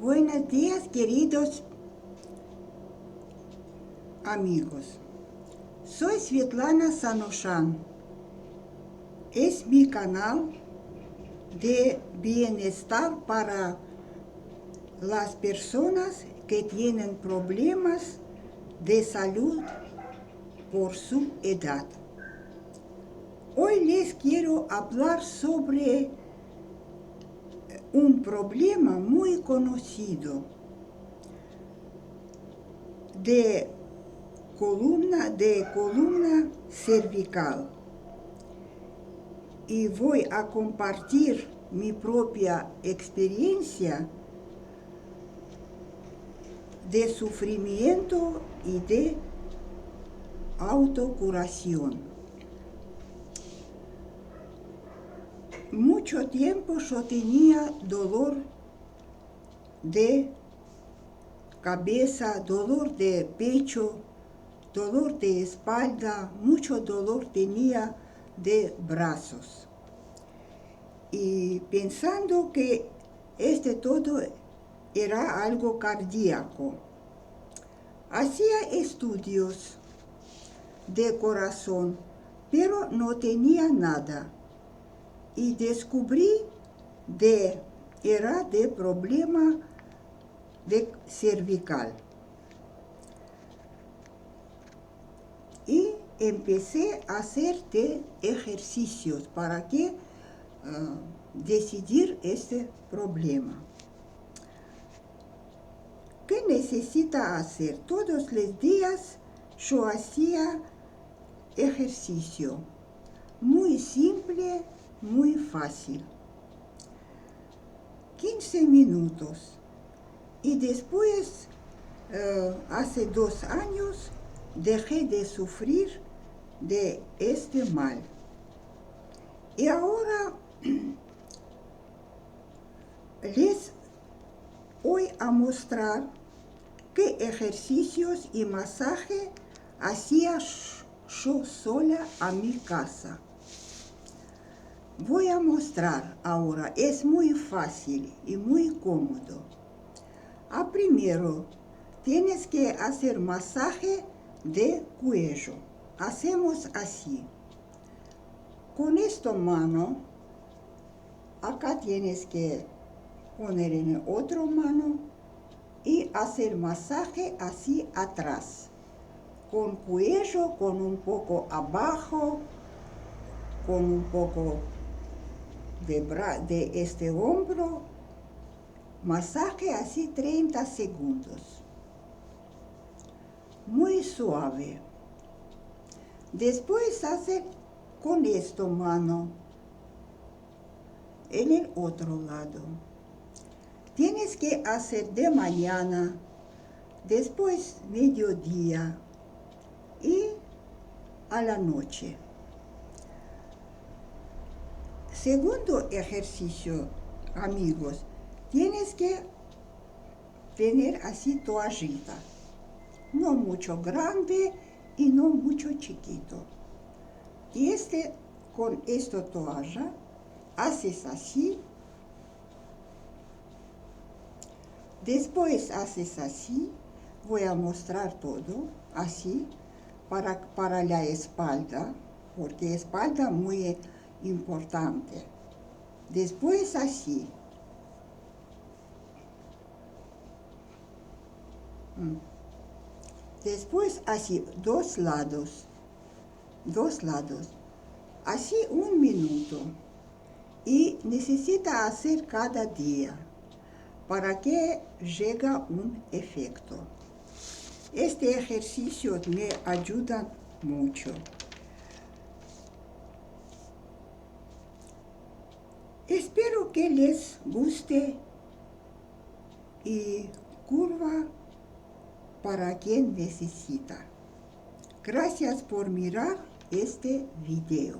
Buenos días, queridos amigos. Soy Svetlana Sanushan. Es mi canal de bienestar para las personas que tienen problemas de salud por su edad. Hoy les quiero hablar sobre un problema muy conocido de columna cervical, y voy a compartir mi propia experiencia de sufrimiento y de autocuración. Mucho tiempo yo tenía dolor de cabeza, dolor de pecho, dolor de espalda, mucho dolor tenía de brazos. Y pensando que todo era algo cardíaco, hacía estudios de corazón, pero no tenía nada. Y descubrí era de problema de cervical. Y empecé a hacer ejercicios para decidir este problema. ¿Qué necesita hacer? Todos los días yo hacía ejercicio, muy simple, muy fácil, 15 minutos. Y después, hace 2 años, dejé de sufrir de este mal. Y ahora les voy a mostrar qué ejercicios y masaje hacía yo sola a mi casa. Voy a mostrar ahora, es muy fácil y muy cómodo. Primero, tienes que hacer masaje de cuello. Hacemos así. Con esta mano, acá tienes que poner en la otra mano y hacer masaje así atrás. Con cuello, con un poco abajo, con un poco de este hombro, masaje así 30 segundos, muy suave. Después hace con esta mano en el otro lado. Tienes que hacer de mañana, después mediodía y a la noche. Segundo ejercicio, amigos, tienes que tener así toallita, no mucho grande y no mucho chiquito. Y con esta toalla haces así, después haces así, voy a mostrar todo, así, para la espalda, porque espalda muy importante. Después así. Después así, dos lados, así 1 minuto. Y necesita hacer cada día para que llegue un efecto. Este ejercicio me ayuda mucho. Espero que les guste y curva para quien necesita. Gracias por mirar este video.